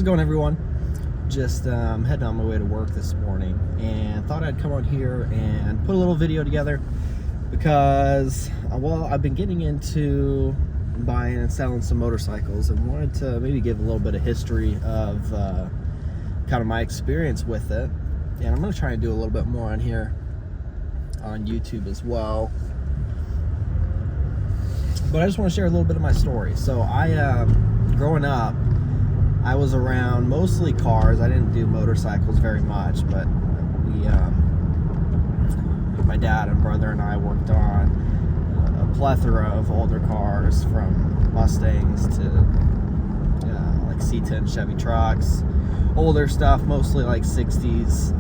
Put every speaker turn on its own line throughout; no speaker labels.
going, everyone? Just heading on my way to work this morning, and thought I'd come on here and put a little video together because, well, I've been getting into buying and selling some motorcycles and wanted to maybe give a little bit of history of kind of my experience with it. And I'm going to try and do a little bit more on here on YouTube as well. But I just want to share a little bit of my story. So growing up, I was around mostly cars. I didn't do motorcycles very much, but my dad and brother and I worked on a plethora of older cars, from Mustangs to like C10 Chevy trucks, older stuff, mostly like 60s,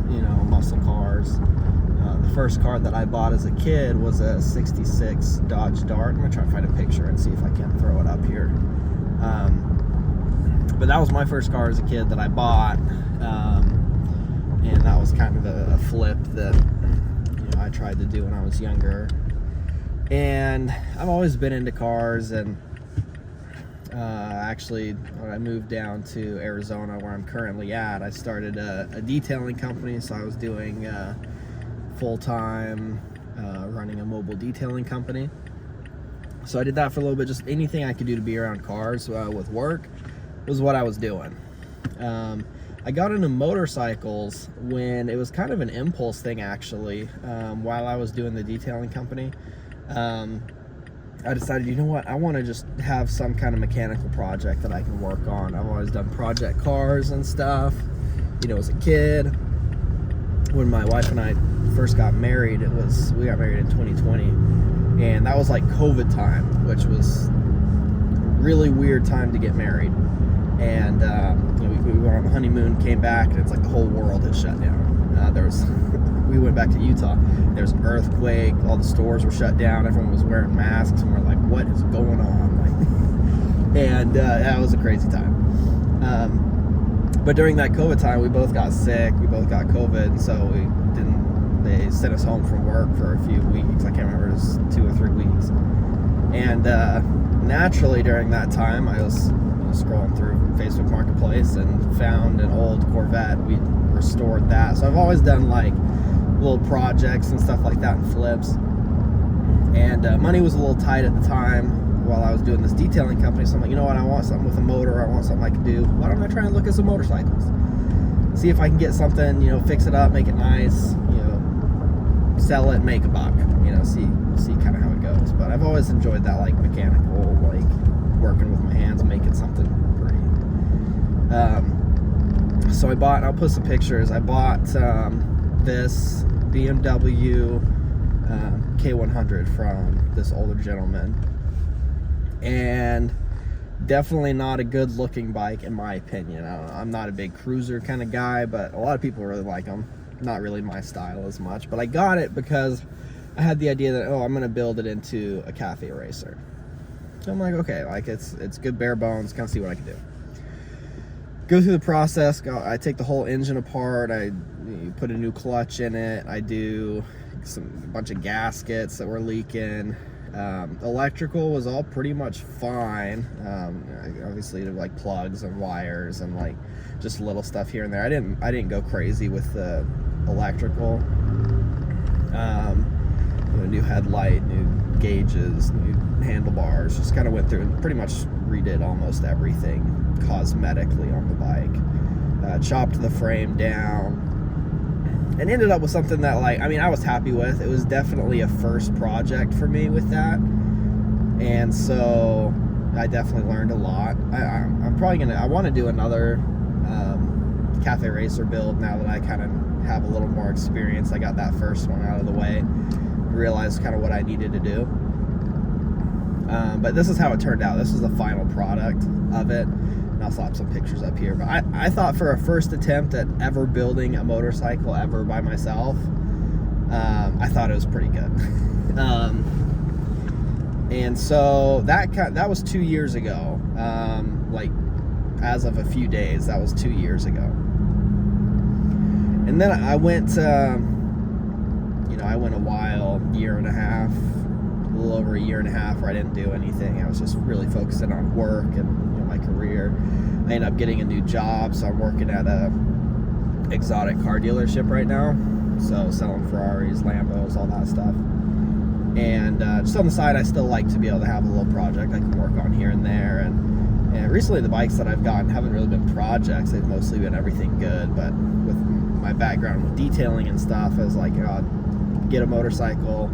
muscle cars. The first car that I bought as a kid was a 66 Dodge Dart. I'm gonna try to find a picture and see if I can throw it up here. But that was my first car as a kid that I bought, and that was kind of a flip that I tried to do when I was younger. And I've always been into cars, and actually when I moved down to Arizona, where I'm currently at, I started a detailing company. So I was doing full-time running a mobile detailing company. So I did that for a little bit. Just anything I could do to be around cars with work was what I was doing. I got into motorcycles when it was kind of an impulse thing, actually. While I was doing the detailing company, I decided, you know what, I want to just have some kind of mechanical project that I can work on. I've always done project cars and stuff, as a kid. When my wife and I first got married, we got married in 2020, and that was like COVID time, which was a really weird time to get married. And we went on the honeymoon, came back, and it's like the whole world had shut down. We went back to Utah. There was an earthquake. All the stores were shut down. Everyone was wearing masks, and we're like, "What is going on?" And that was a crazy time. But during that COVID time, we both got sick. We both got COVID, and so they sent us home from work for a few weeks. I can't remember, it was 2 or 3 weeks. And naturally, during that time, I was scrolling through Facebook Marketplace and found an old Corvette. We restored that. So I've always done like little projects and stuff like that and flips. And money was a little tight at the time while I was doing this detailing company. So I'm like, you know what? I want something with a motor. I want something I can do. Why don't I try and look at some motorcycles? See if I can get something, fix it up, make it nice, sell it, make a buck, see kind of how it goes. But I've always enjoyed that, like, mechanical, like working with my hands, making something pretty. So I'll put some pictures. I bought this BMW K100 from this older gentleman, and definitely not a good looking bike in my opinion. I'm not a big cruiser kind of guy, but a lot of people really like them. Not really my style as much, but I got it because I had the idea that, I'm going to build it into a cafe racer. So I'm like, okay, like it's good bare bones, kind of see what I can do. Go through the process. I take the whole engine apart. I put a new clutch in it. I do a bunch of gaskets that were leaking. Electrical was all pretty much fine. Obviously, like plugs and wires and like just little stuff here and there. I didn't go crazy with the electrical. New headlight, new gauges, new handlebars. Just kind of went through and pretty much redid almost everything cosmetically on the bike. Chopped the frame down and ended up with something that, I was happy with. It was definitely a first project for me with that, and so I definitely learned a lot. I'm probably I want to do another cafe racer build now that I kind of have a little more experience. I got that first one out of the way, realized kind of what I needed to do. But this is how it turned out. This is the final product of it. And I'll slap some pictures up here. But I thought for a first attempt at ever building a motorcycle ever by myself, I thought it was pretty good. And so that was 2 years ago. As of a few days, that was 2 years ago. And then I went, I went a while, year and a half, a little over a year and a half where I didn't do anything. I was just really focusing on work and my career. I ended up getting a new job, so I'm working at a exotic car dealership right now. So selling Ferraris, Lambos, all that stuff. And just on the side, I still like to be able to have a little project I can work on here and there. And recently the bikes that I've gotten haven't really been projects. They've mostly been everything good. But with my background with detailing and stuff, I was like, get a motorcycle,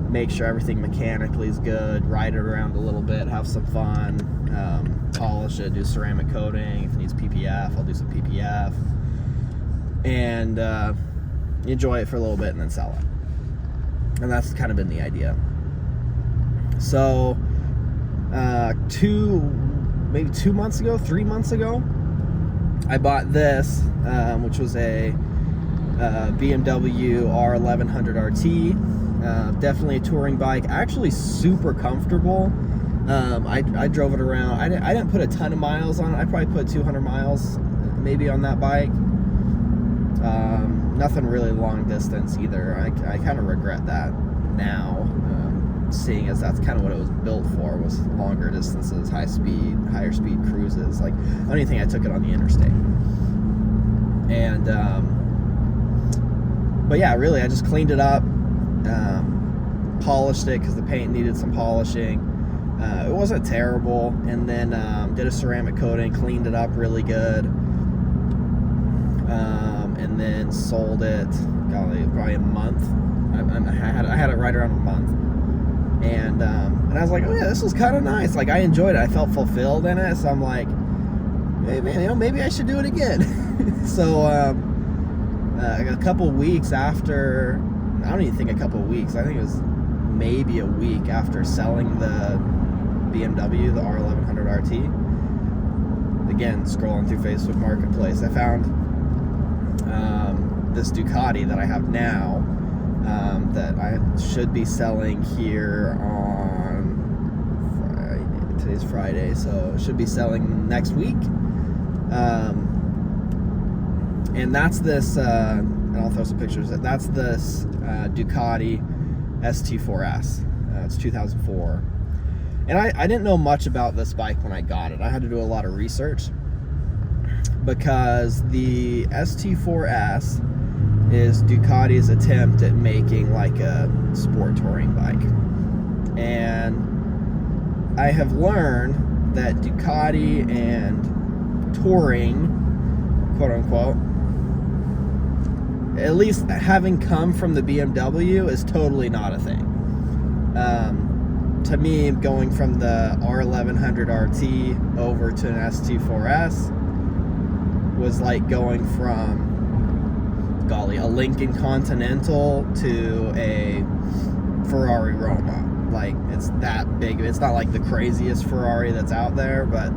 make sure everything mechanically is good, ride it around a little bit, have some fun, polish it, do ceramic coating. If it needs PPF, I'll do some PPF. And enjoy it for a little bit and then sell it. And that's kind of been the idea. So maybe 3 months ago, I bought this, which was a BMW R1100 RT. Definitely a touring bike, actually super comfortable. I drove it around. I didn't put a ton of miles on it. I probably put 200 miles maybe on that bike. Nothing really long distance either. I kind of regret that now, seeing as that's kind of what it was built for, was longer distances, higher speed cruises. Like, I don't even think I took it on the interstate. And but yeah, really, I just cleaned it up, polished it because the paint needed some polishing. It wasn't terrible, and then did a ceramic coating, cleaned it up really good. And then sold it, probably a month. I had it right around a month, and I was like, oh yeah, this was kind of nice. Like, I enjoyed it. I felt fulfilled in it. So I'm like, hey man, maybe I should do it again. So a couple weeks after, I don't even think a couple weeks. I think it was maybe a week after selling the BMW, the R1100 RT. Again, scrolling through Facebook Marketplace, I found this Ducati that I have now, that I should be selling here on Friday. Today's Friday, so it should be selling next week. And that's this, and I'll throw some pictures. That's this Ducati ST4S. It's 2004. And I didn't know much about this bike when I got it. I had to do a lot of research, because the ST4S is Ducati's attempt at making like a sport touring bike. And I have learned that Ducati and touring, quote unquote, at least having come from the BMW, is totally not a thing. To me, going from the R1100 RT over to an ST4S was like going from, a Lincoln Continental to a Ferrari Roma. Like, it's that big. It's not like the craziest Ferrari that's out there, but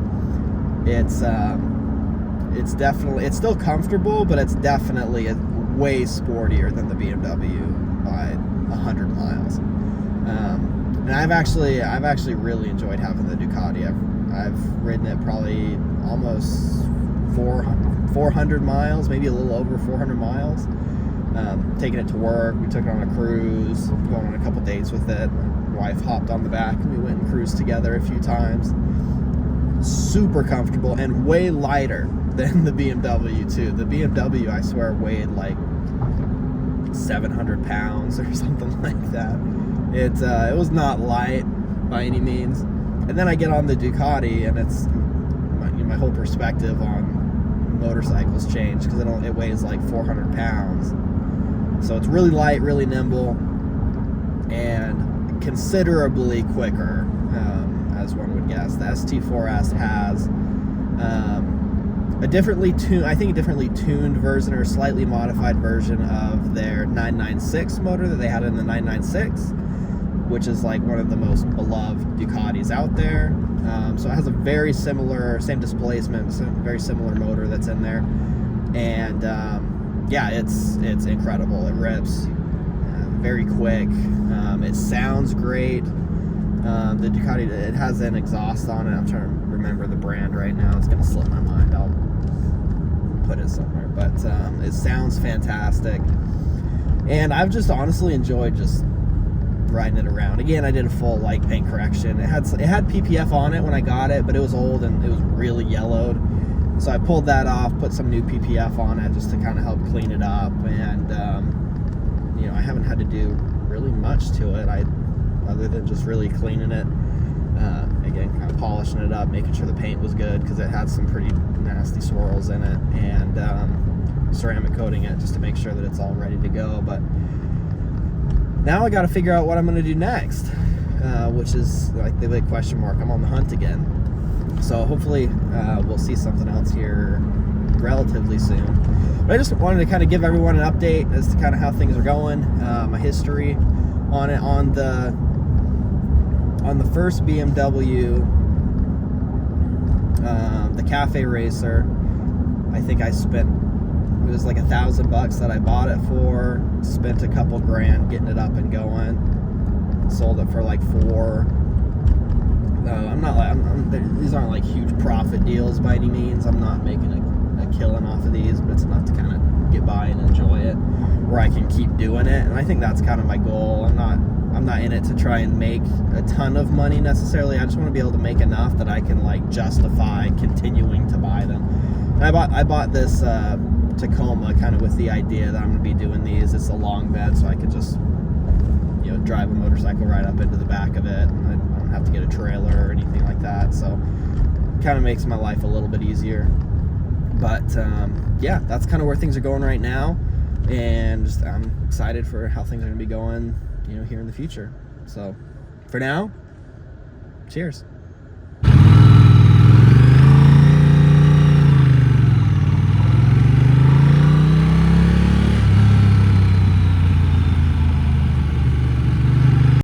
it's definitely, it's still comfortable, but it's definitely way sportier than the BMW by 100 miles. And I've actually really enjoyed having the Ducati. I've ridden it probably almost 400 miles, maybe a little over 400 miles. Taking it to work, we took it on a cruise, going on a couple dates with it. My wife hopped on the back, and we went and cruised together a few times. Super comfortable and way lighter than the BMW too. The BMW, I swear, weighed like 700 pounds or something like that. It was not light by any means. And then I get on the Ducati, and it's my whole perspective on motorcycles changed, because it weighs like 400 pounds. So it's really light, really nimble, and considerably quicker, as one would guess. The ST4S has a differently tuned version, or a slightly modified version of their 996 motor that they had in the 996, which is like one of the most beloved Ducatis out there. So it has a very similar, same displacement, very similar motor that's in there. And yeah, it's incredible. It rips very quick. It sounds great. The Ducati, it has an exhaust on it. I'm trying to remember the brand right now. It's going to slip my mind. I'll put it somewhere. But it sounds fantastic. And I've just honestly enjoyed just riding it around. Again, I did a full light paint correction. It had PPF on it when I got it, but it was old and it was really yellowed. So I pulled that off, put some new PPF on it just to kind of help clean it up. And you know, I haven't had to do really much to it, other than just really cleaning it. Again, kind of polishing it up, making sure the paint was good because it had some pretty nasty swirls in it, and ceramic coating it just to make sure that it's all ready to go. But now I got to figure out what I'm going to do next, which is like the big question mark. I'm on the hunt again. So hopefully we'll see something else here relatively soon. But I just wanted to kind of give everyone an update as to kind of how things are going, my history on it. On the first BMW, the Cafe Racer, I think I spent, it was like $1,000 that I bought it for, spent a couple grand getting it up and going, sold it for like $4. These aren't like huge profit deals by any means. I'm not making a killing off of these, but it's enough to kind of get by and enjoy it, where I can keep doing it. And I think that's kind of my goal. I'm not in it to try and make a ton of money necessarily. I just want to be able to make enough that I can like justify continuing to buy them. And I bought this Tacoma kind of with the idea that I'm going to be doing these. It's a long bed, so I could just, you know, drive a motorcycle right up into the back of it. And I don't have to get a trailer or anything like that. So it kind of makes my life a little bit easier. But yeah, that's kind of where things are going right now. And just, I'm excited for how things are going to be going, you know, here in the future. So for now, cheers.